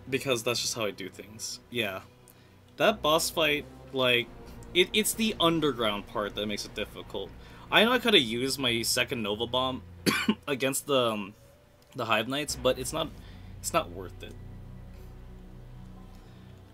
because that's just how I do things. Yeah. That boss fight, like, it's the underground part that makes it difficult. I know I could have used my second Nova Bomb against the Hive Knights, but it's not worth it.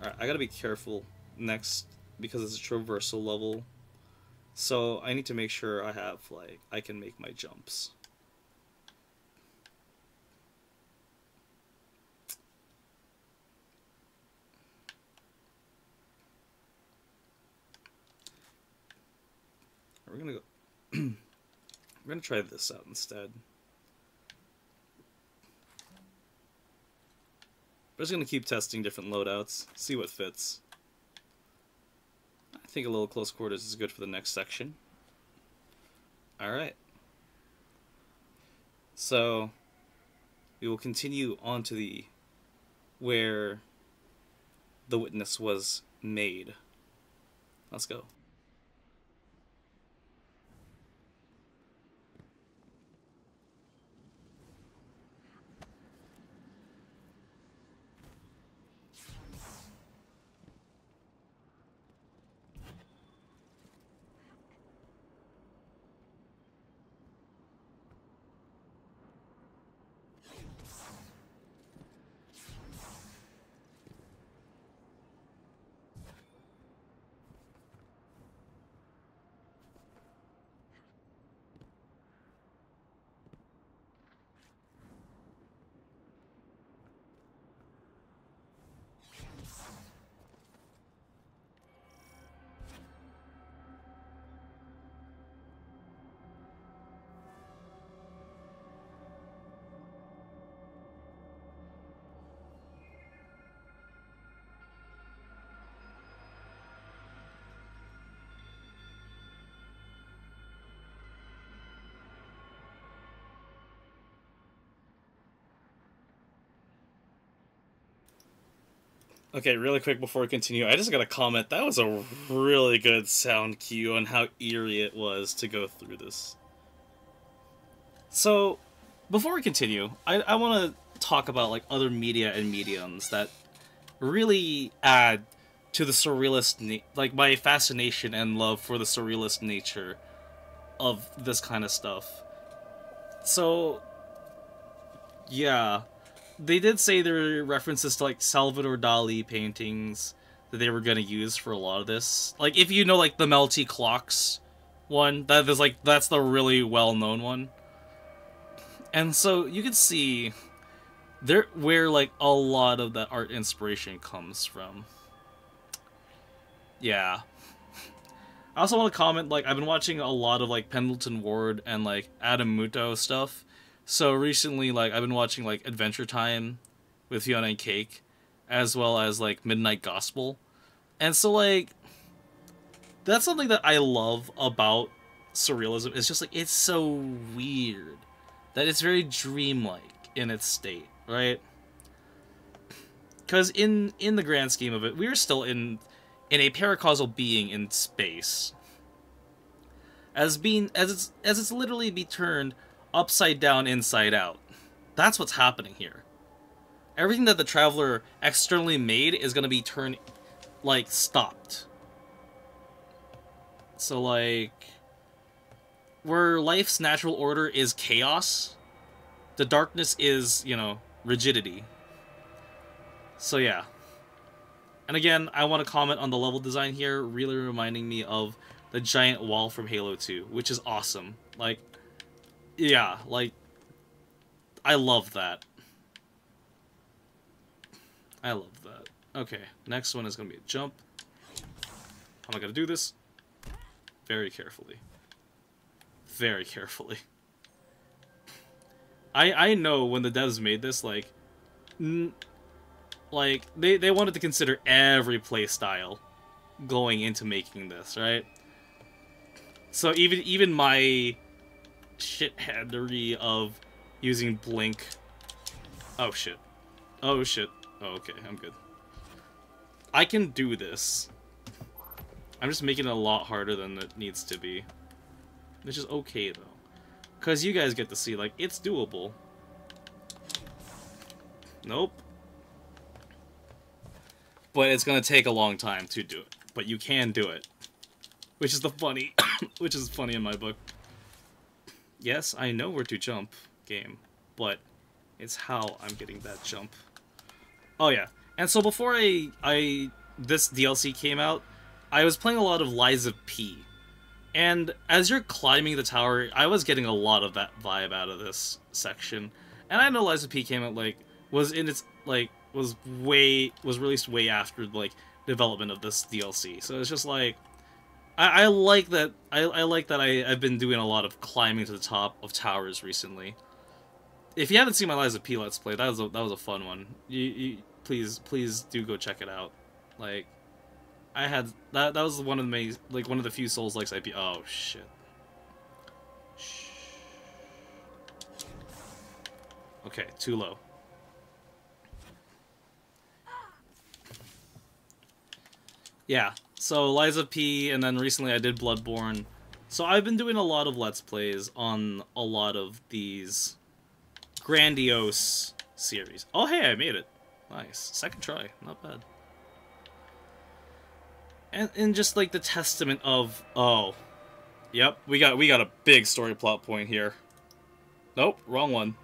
Alright, I gotta be careful next because it's a traversal level. So I need to make sure I have, like, I can make my jumps. We're gonna go. We're gonna try this out instead. We're just gonna keep testing different loadouts, see what fits. I think a little close quarters is good for the next section. Alright. So, we will continue on to the where the witness was made. Let's go. Okay, really quick before we continue, I just gotta comment, that was a really good sound cue on how eerie it was to go through this. So, before we continue, I want to talk about like other media and mediums that really add to the surrealist, like my fascination and love for the surrealist nature of this kind of stuff. So, yeah, they did say there were references to like Salvador Dali paintings that they were gonna use for a lot of this. Like if you know like the Melty Clocks one, that is like that's the really well known one. And so you can see there where like a lot of that art inspiration comes from. Yeah. I also want to comment, like, I've been watching a lot of, like, Pendleton Ward and, like, Adam Muto stuff. So recently, like, I've been watching, like, Adventure Time with Fiona and Cake, as well as, like, Midnight Gospel. And so, like, that's something that I love about surrealism. It's just, like, it's so weird that it's very dreamlike in its state, right? Because in the grand scheme of it, we're still in a paracausal being in space, as it's literally be turned upside down, inside out. That's what's happening here. Everything that the Traveler externally made is gonna be turned, like, stopped. So, like, where life's natural order is chaos, the darkness is, you know, rigidity. So yeah. And again, I want to comment on the level design here, really reminding me of the giant wall from Halo 2, which is awesome. Like, yeah, like, I love that. I love that. Okay, next one is going to be a jump. How am I going to do this? Very carefully. Very carefully. I know when the devs made this, like, they wanted to consider every playstyle going into making this, right? So even my shitheadery of using blink. Oh shit. Oh shit. Oh, okay, I'm good. I can do this. I'm just making it a lot harder than it needs to be. Which is okay though. Cause you guys get to see, like, it's doable. Nope. but it's gonna take a long time to do it. But you can do it, which is the funny, which is funny in my book. Yes, I know where to jump, game, but it's how I'm getting that jump. Oh yeah, and so before this DLC came out, I was playing a lot of Lies of P. And as you're climbing the tower, I was getting a lot of that vibe out of this section. And I know Lies of P came out, like, was released way after, like, development of this DLC. So it's just like, I like that, I like that I've been doing a lot of climbing to the top of towers recently. If you haven't seen my Lies of P Let's Play, that was a fun one. Please do go check it out. Like, I had that was one of the few Souls likes I beat. Oh shit. Shh. Okay, too low. Yeah, so Lies of P, and then recently I did Bloodborne. So I've been doing a lot of Let's Plays on a lot of these grandiose series. Oh hey, I made it. Nice. Second try. Not bad. And just like the testament of, oh, yep, we got a big story plot point here. Nope, wrong one.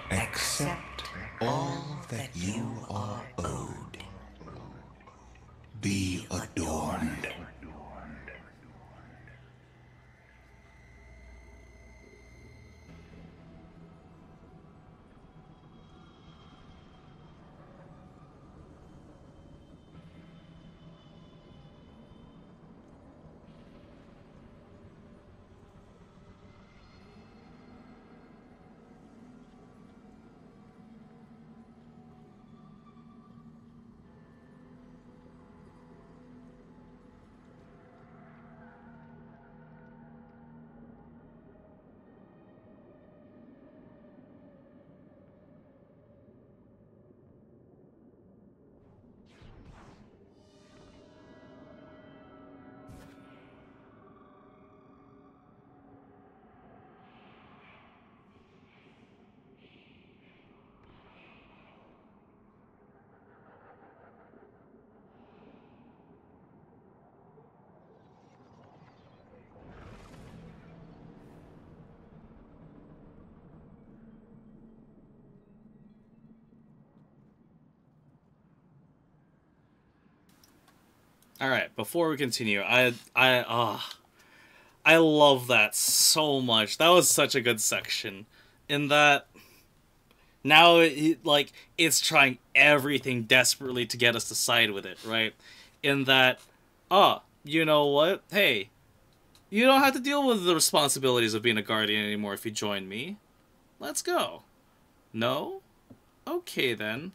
Accept all that you are owed. Be adorned. Alright, before we continue, I love that so much. That was such a good section. In that, now, it's trying everything desperately to get us to side with it, right? In that, you know what? Hey, you don't have to deal with the responsibilities of being a guardian anymore if you join me. Let's go. No? Okay, then.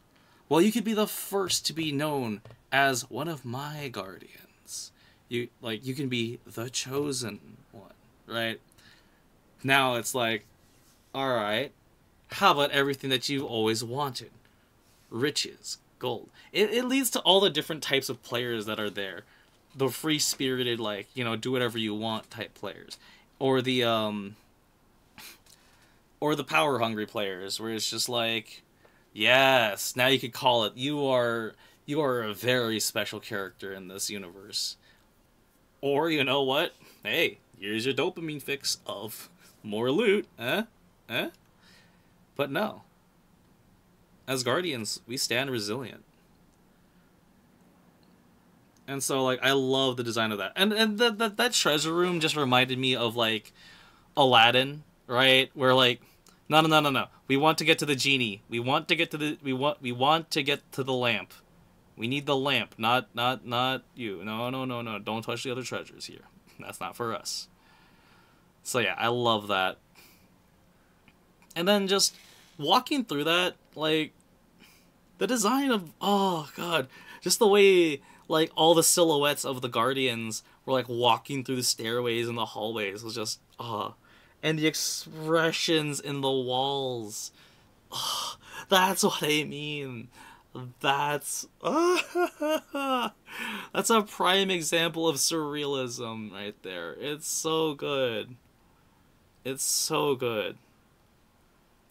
Well, you could be the first to be known as one of my guardians. You can be the chosen one, right? Now it's like, alright, how about everything that you've always wanted? Riches, gold. It leads to all the different types of players that are there. The free-spirited, do whatever you want type players. Or the power-hungry players, where it's just like, yes, now you could call it, you are a very special character in this universe. Or, you know what? Hey, here's your dopamine fix of more loot, But no. As Guardians, we stand resilient. And so, I love the design of that. And that treasure room just reminded me of, Aladdin, right? Where, no. We want to get to the genie. We want to get to the... We want to get to the lamp. We need the lamp, not you. No, no, no, no. Don't touch the other treasures here. That's not for us. So yeah, I love that. And then just walking through that, like, the design of, oh god, just the way, like, all the silhouettes of the Guardians were, like, walking through the stairways and the hallways was just, and the expressions in the walls. That's what I mean. That's that's a prime example of surrealism right there. It's so good. It's so good.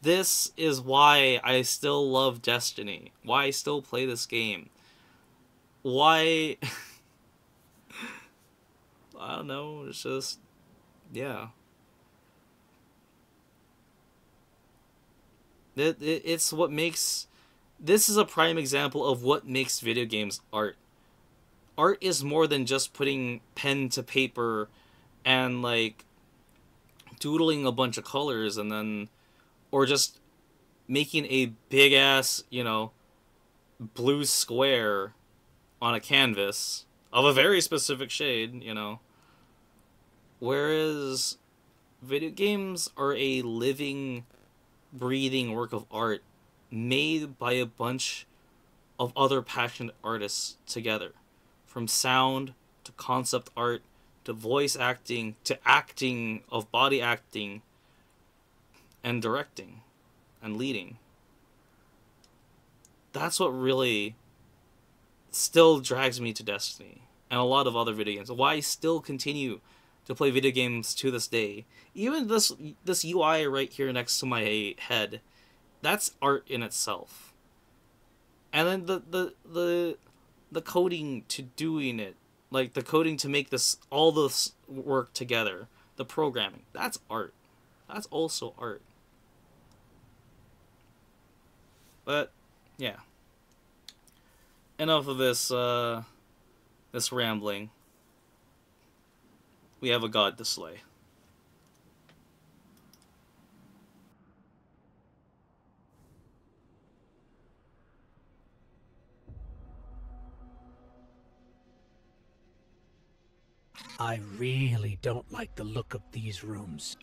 This is why I still love Destiny. Why I still play this game. Why I don't know, it's just yeah. It's what makes... This is a prime example of what makes video games art. Art is more than just putting pen to paper and, like, doodling a bunch of colors and then... Or just making a big-ass, you know, blue square on a canvas of a very specific shade, you know. Whereas video games are a living, breathing work of art made by a bunch of other passionate artists together. From sound to concept art to voice acting to acting of body acting and directing and leading. That's what really still drags me to Destiny and a lot of other video games. Why I still continue to play video games to this day. Even this UI right here next to my head, that's art in itself. And then the coding to doing it, like the coding to make this all this work together, the programming, that's art. That's also art. But yeah. Enough of this this rambling. We have a god to slay. I really don't like the look of these rooms.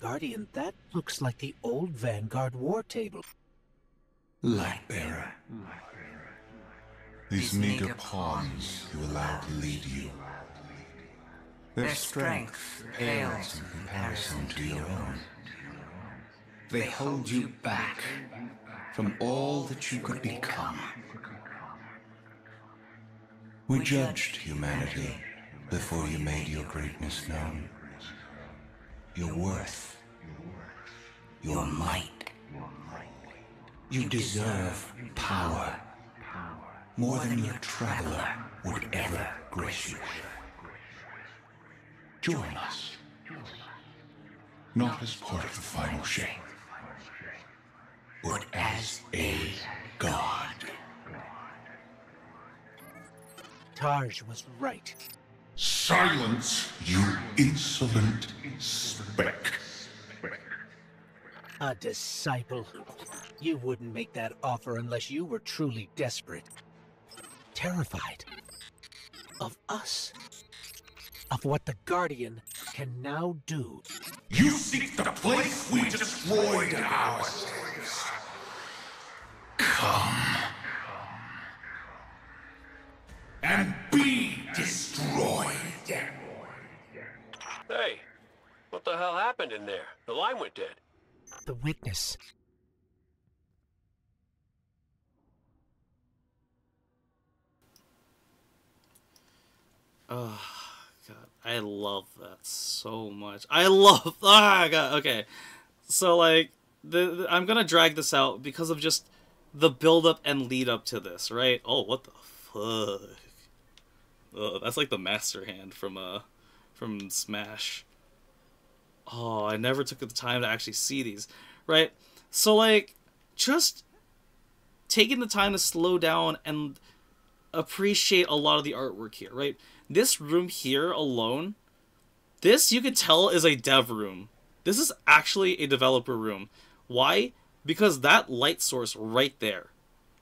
Guardian, that looks like the old Vanguard war table. Lightbearer. These meager pawns you allow to lead you. Their strength pales in comparison to your own. They hold you back from all that you could become. We judged humanity before you made your greatness known. Your worth, your might. You deserve power more than your traveler would ever grace you with. Join us, not as part of the final shape, but as a god. Tarj was right. Silence, you insolent speck. A disciple. You wouldn't make that offer unless you were truly desperate. Terrified. Of us. Of what the Guardian can now do. You seek the place we destroyed ourselves. Come. And be destroyed. Hey, what the hell happened in there? The line went dead. The witness. Oh, God. I love that so much. I love... Ah, God. Okay. So, like, I'm gonna drag this out because of just the build-up and lead-up to this, right? Oh, what the fuck? Oh, that's like the master hand from Smash. Oh, I never took the time to actually see these, right? So, like, just taking the time to slow down and appreciate a lot of the artwork here, right? This room here alone, this you could tell is a dev room. This is actually a developer room. Why? Because that light source right there,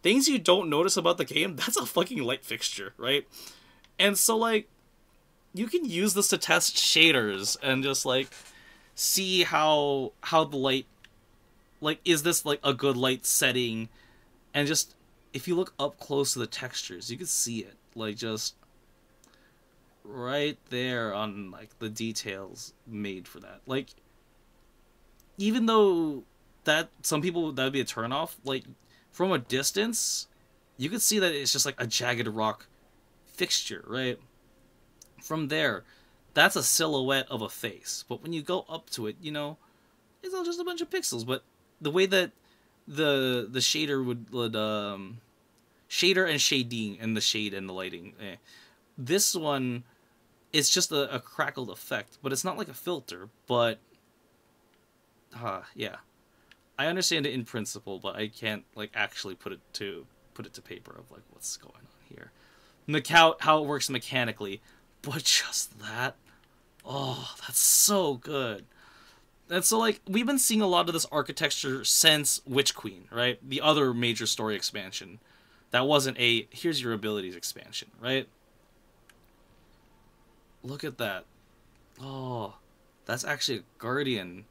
things you don't notice about the game, that's a fucking light fixture, right? And so, like, you can use this to test shaders and just, like, see how the light, like, is this, like, a good light setting? And just, if you look up close to the textures, you can see it, like, just right there on, like, the details made for that. Like, even though that, some people, that would be a turnoff, like, from a distance, you could see that it's just, like, a jagged rock fixture, right? From there, that's a silhouette of a face. But when you go up to it, you know, it's all just a bunch of pixels. But the way that the shader would shader and shading and the shade and the lighting, this one is just a crackled effect, but it's not like a filter. But yeah, I understand it in principle, but I can't, like, actually put it to paper of, like, what's going on here. How it works mechanically, but just that, oh, that's so good. And so, like, we've been seeing a lot of this architecture since Witch Queen, right? The other major story expansion. That wasn't a, here's your abilities expansion, right? Look at that. Oh, that's actually a Guardian.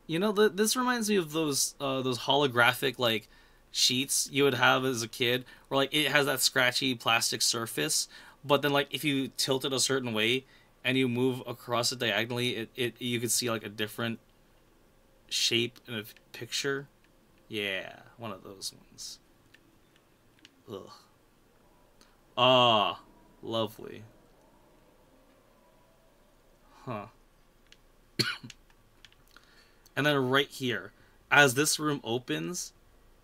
You know, this reminds me of those holographic, like, sheets you would have as a kid, where, like, it has that scratchy plastic surface, but then, like, if you tilt it a certain way and you move across it diagonally, you can see, like, a different shape in a picture. Yeah, one of those ones. Ugh. Ah, lovely. Huh. And then right here, as this room opens,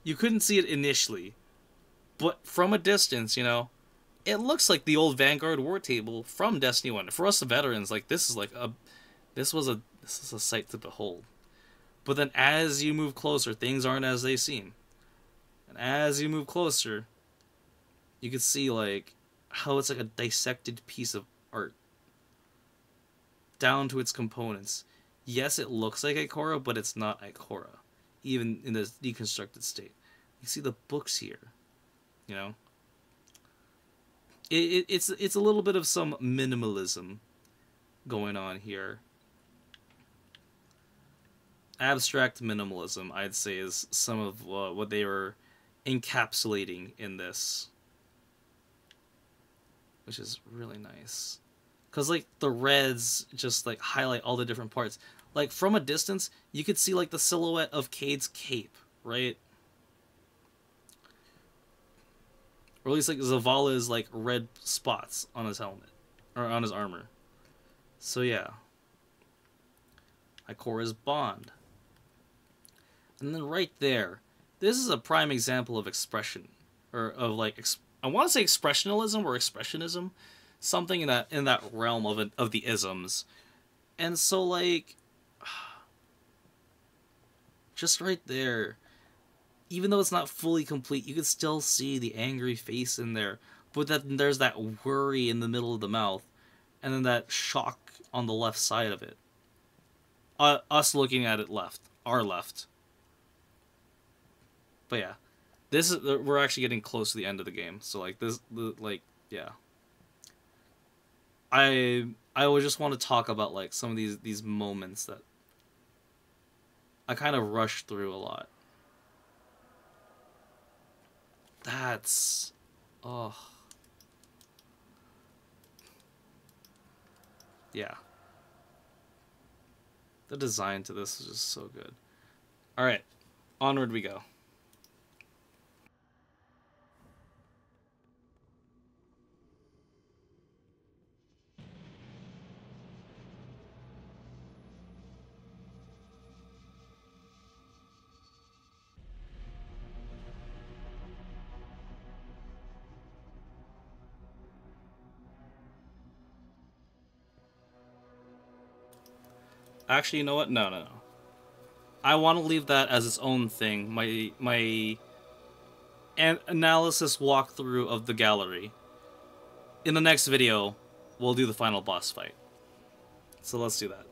you couldn't see it initially, but from a distance, you know, it looks like the old Vanguard War Table from Destiny 1. For us the veterans, like, this is like this is a sight to behold. But then as you move closer, things aren't as they seem. And as you move closer, you can see, like, how it's like a dissected piece of art. Down to its components. Yes, it looks like Ikora, but it's not Ikora, even in this deconstructed state. You see the books here, you know? It's a little bit of some minimalism going on here. Abstract minimalism, I'd say, is some of what they were encapsulating in this, which is really nice. Because, like, the reds just, like, highlight all the different parts. Like, from a distance, you could see, like, the silhouette of Cade's cape, right? Or at least, like, Zavala's, like, red spots on his helmet. Or on his armor. So, yeah. Ikora's bond. And then right there, this is a prime example of expression. Or of, like, I want to say expressionalism or expressionism. Something in that realm of the isms. And so, like, just right there, even though it's not fully complete, you can still see the angry face in there. But then there's that worry in the middle of the mouth. and then that shock on the left side of it. Us looking at it left, our left. But yeah, this is we're actually getting close to the end of the game. So like yeah. I would just want to talk about like some of these moments that I kind of rushed through a lot. That's yeah. The design to this is just so good. All right, onward we go. Actually, you know what? No. I want to leave that as its own thing. My analysis walkthrough of the gallery. In the next video, we'll do the final boss fight. So let's do that.